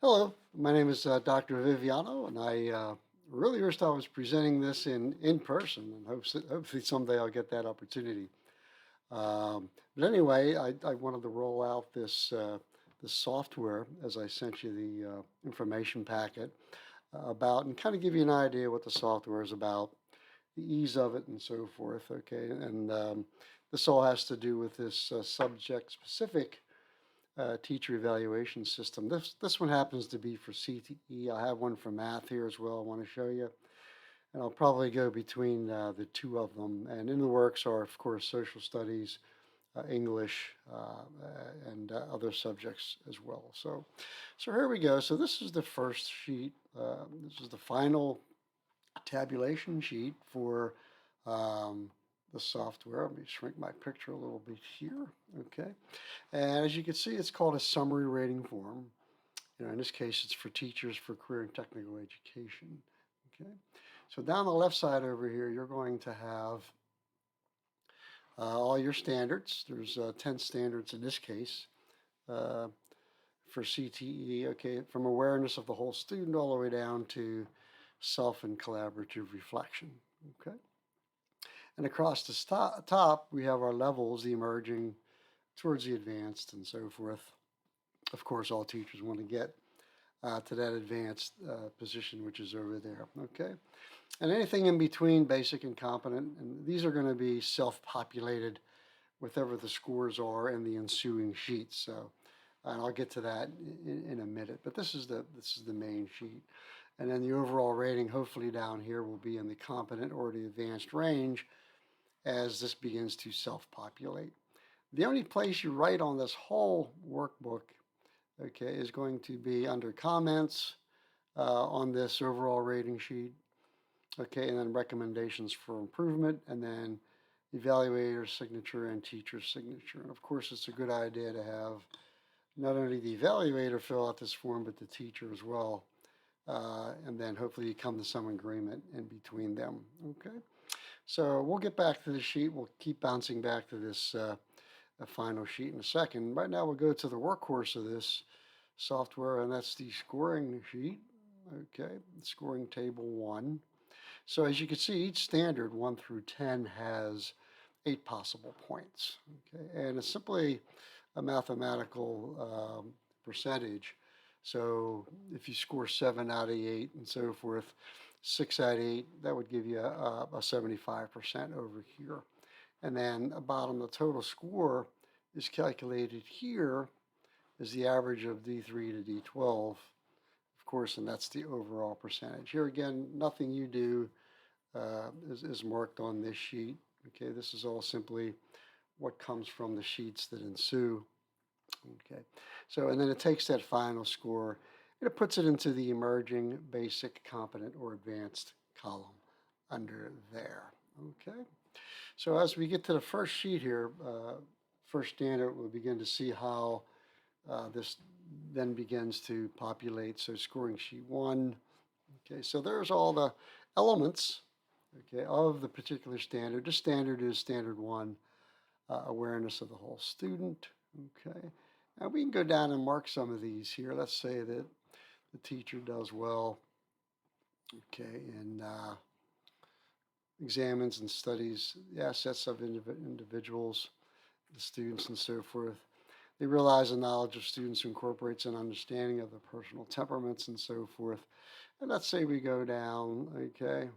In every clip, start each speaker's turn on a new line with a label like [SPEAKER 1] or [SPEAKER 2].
[SPEAKER 1] Hello, my name is Dr. Viviano, and I really wish I was presenting this in person, and hopefully someday I'll get that opportunity. But anyway, I wanted to roll out this software as I sent you the information packet about, and kind of give you an idea what the software is about, the ease of it, and so forth. Okay, and this all has to do with this subject-specific teacher evaluation system. This one happens to be for CTE. I have one for math here as well. I want to show you, and I'll probably go between the two of them. And in the works are, of course, social studies, English, and other subjects as well. So here we go. So this is the first sheet. This is the final tabulation sheet for um, the software. Let me shrink my picture a little bit here. Okay. And as you can see, it's called a summary rating form. In this case, it's for teachers for career and technical education. Okay. So down the left side over here, you're going to have all your standards. There's 10 standards in this case uh, for CTE. Okay. From awareness of the whole student all the way down to self and collaborative reflection. Okay. And across the top, we have our levels, the emerging towards the advanced and so forth. Of course, all teachers want to get to that advanced position, which is over there. Okay. And anything in between basic and competent, and these are going to be self-populated whatever the scores are in the ensuing sheets. So, and I'll get to that in a minute. But this is the main sheet. And then the overall rating, hopefully down here, will be in the competent or the advanced range as this begins to self-populate. The only place you write on this whole workbook, okay, is going to be under comments on this overall rating sheet, okay, and then recommendations for improvement, and then evaluator signature and teacher signature. And of course, it's a good idea to have not only the evaluator fill out this form, but the teacher as well. And then hopefully you come to some agreement in between them, okay? So we'll get back to the sheet. We'll keep bouncing back to this final sheet in a second. Right now we'll go to the workhorse of this software, and that's the scoring sheet. Okay, scoring table 1. So as you can see, each standard 1 through 10 has 8 possible points. Okay, and it's simply a mathematical percentage. So if you score 7 out of 8 and so forth, 6 out of 8, that would give you a 75% over here. And then bottom, the total score is calculated here as the average of D3 to D12, of course, and that's the overall percentage. Here again, nothing you do is marked on this sheet. Okay, this is all simply what comes from the sheets that ensue. Okay, so and then it takes that final score and it puts it into the emerging, basic, competent, or advanced column under there. Okay, so as we get to the first sheet here, first standard, we'll begin to see how this then begins to populate. So scoring sheet 1. Okay, so there's all the elements, okay, of the particular standard. This standard is standard 1, awareness of the whole student. Okay, now we can go down and mark some of these here. Let's say that the teacher does well, okay, and examines and studies the assets of individuals, the students, and so forth. They realize the knowledge of students incorporates an understanding of the personal temperaments and so forth. And let's say we go down, okay.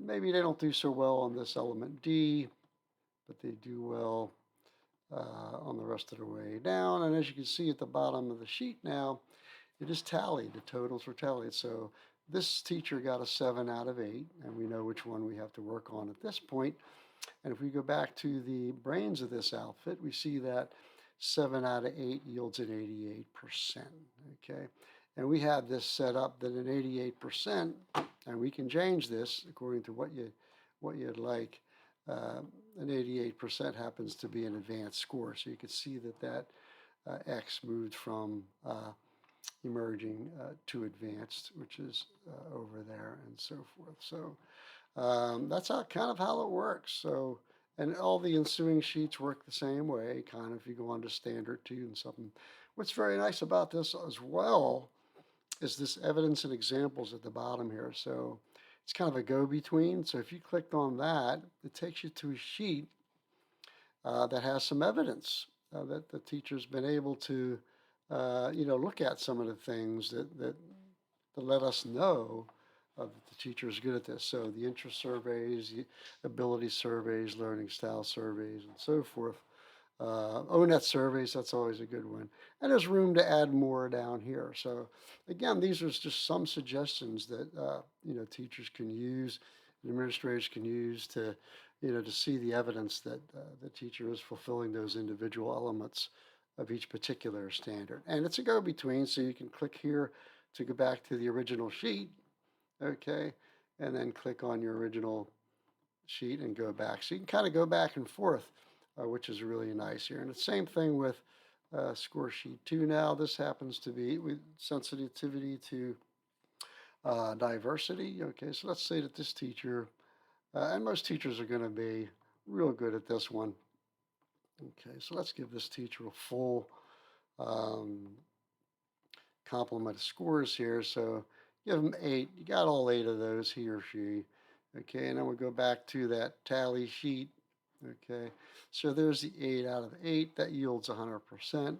[SPEAKER 1] Maybe they don't do so well on this element D, but they do well on the rest of the way down. And as you can see at the bottom of the sheet now, it is tallied. The totals were tallied. So this teacher got a 7 out of 8, and we know which one we have to work on at this point. And if we go back to the brains of this outfit, we see that 7 out of 8 yields an 88%. Okay, and we have this set up that an 88%, and we can change this according to what you'd like. An 88% happens to be an advanced score, so you can see that X moved from emerging to advanced, which is over there and so forth. So that's kind of how it works. So, and all the ensuing sheets work the same way, kind of if you go on to standard 2 and something What's very nice about this as well is this evidence and examples at the bottom here. So it's kind of a go-between. So if you clicked on that, it takes you to a sheet that has some evidence that the teacher's been able to, look at some of the things that let us know that the teacher is good at this. So the interest surveys, the ability surveys, learning style surveys, and so forth. ONET surveys, that's always a good one. And there's room to add more down here. So again, these are just some suggestions that, teachers can use, administrators can use to, to see the evidence that the teacher is fulfilling those individual elements of each particular standard. And it's a go-between, so you can click here to go back to the original sheet, okay, and then click on your original sheet and go back. So you can kind of go back and forth, which is really nice here. And the same thing with score sheet 2 now. This happens to be with sensitivity to diversity. Okay, so let's say that this teacher, and most teachers are going to be real good at this one. Okay, so let's give this teacher a full complement of scores here. So give them 8. You got all 8 of those, he or she. Okay, and then we'll go back to that tally sheet. Okay, so there's the 8 out of 8. That yields 100%.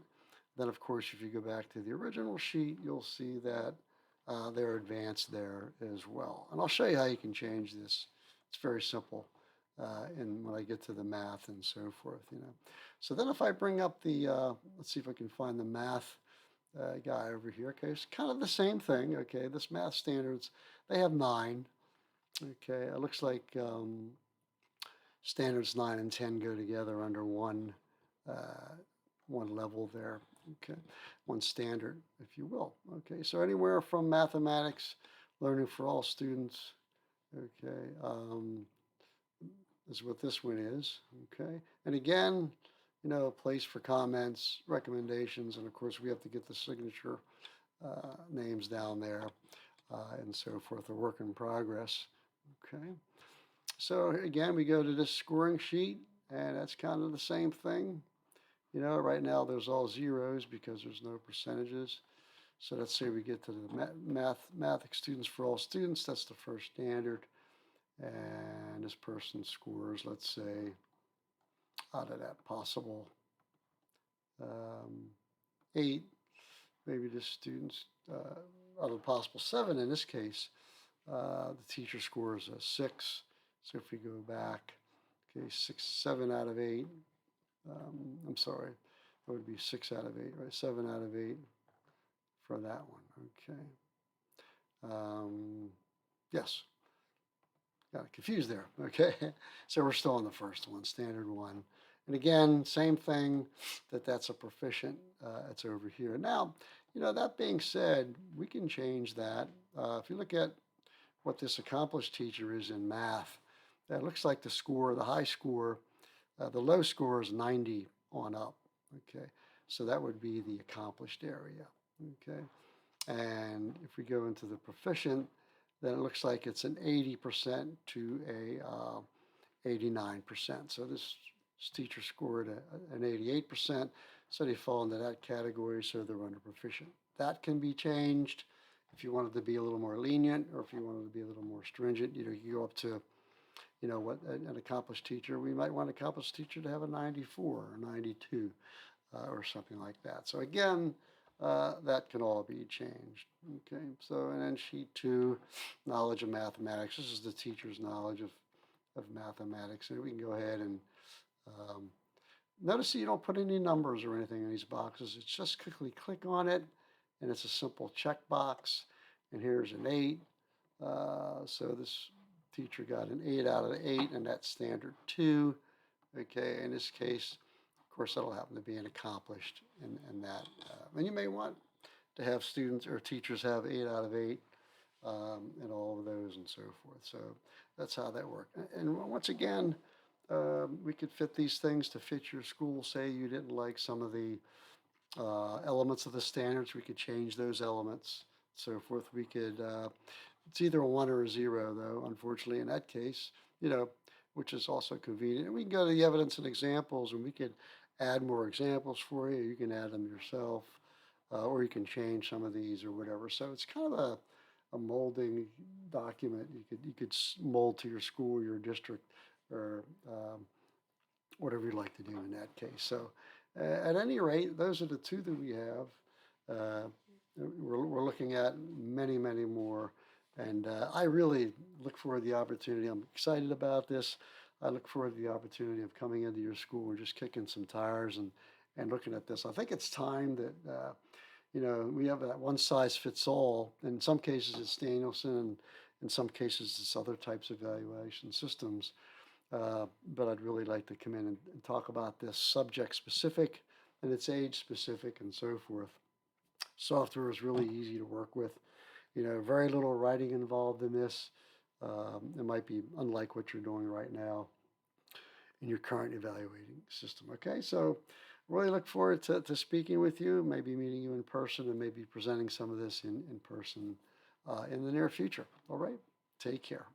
[SPEAKER 1] Then, of course, if you go back to the original sheet, you'll see that they're advanced there as well. And I'll show you how you can change this. It's very simple. And when I get to the math and so forth, So then if I bring up the, let's see if I can find the math guy over here. Okay, it's kind of the same thing. Okay, this math standards, they have 9. Okay, it looks like standards 9 and 10 go together under one level there. Okay, one standard, if you will. Okay, so anywhere from mathematics, learning for all students. Okay, is what this one is. Okay, and again, a place for comments, recommendations, and of course we have to get the signature names down there and so forth, a work in progress. Okay, so again, we go to this scoring sheet, and that's kind of the same thing. Right now there's all zeros because there's no percentages. So let's say we get to the math students for all students. That's the first standard. And this person scores, let's say, out of that possible 8, maybe the students, out of the possible 7 in this case, the teacher scores a 6. So if we go back, okay, 7 out of 8. I'm sorry, that would be 6 out of 8, right? 7 out of 8 for that one. Okay. Yes. Got confused there. Okay. So we're still on the first one, standard 1. And again, same thing, that's a proficient. It's over here. Now, that being said, we can change that. If you look at what this accomplished teacher is in math, that looks like the score, the high score, the low score is 90 on up. Okay. So that would be the accomplished area. Okay. And if we go into the proficient, then it looks like it's an 80% to a 89%. So this teacher scored an 88%, so they fall into that category, so they're under proficient. That can be changed if you wanted to be a little more lenient, or if you wanted to be a little more stringent. You go up to, what an accomplished teacher, we might want an accomplished teacher to have a 94 or 92 or something like that. So again, that can all be changed. Okay, so and then sheet 2, knowledge of mathematics. This is the teacher's knowledge of mathematics. And we can go ahead and notice that you don't put any numbers or anything in these boxes. It's just quickly click on it, and it's a simple check box. And here's an 8. So this teacher got an 8 out of 8, and that's standard 2. Okay, in this case, of course, that'll happen to be an accomplished in that. And you may want to have students or teachers have 8 out of 8 in all of those and so forth. So that's how that works. And once again, we could fit these things to fit your school. Say you didn't like some of the elements of the standards, we could change those elements, so forth. We could, it's either a 1 or a 0, though, unfortunately, in that case, which is also convenient. And we can go to the evidence and examples, and we could add more examples for you. You can add them yourself. or you can change some of these or whatever. So it's kind of a molding document. You could mold to your school, your district, or whatever you'd like to do in that case. So at any rate, those are the two that we have. We're looking at many, many more. And I really look forward to the opportunity. I'm excited about this. I look forward to the opportunity of coming into your school and just kicking some tires and looking at this. I think it's time that, we have that one size fits all. In some cases, it's Danielson, and in some cases, it's other types of evaluation systems. But I'd really like to come in and talk about this subject specific and it's age specific and so forth. Software is really easy to work with. Very little writing involved in this. It might be unlike what you're doing right now in your current evaluating system. Okay, so really look forward to speaking with you, maybe meeting you in person, and maybe presenting some of this in person in the near future. All right, take care.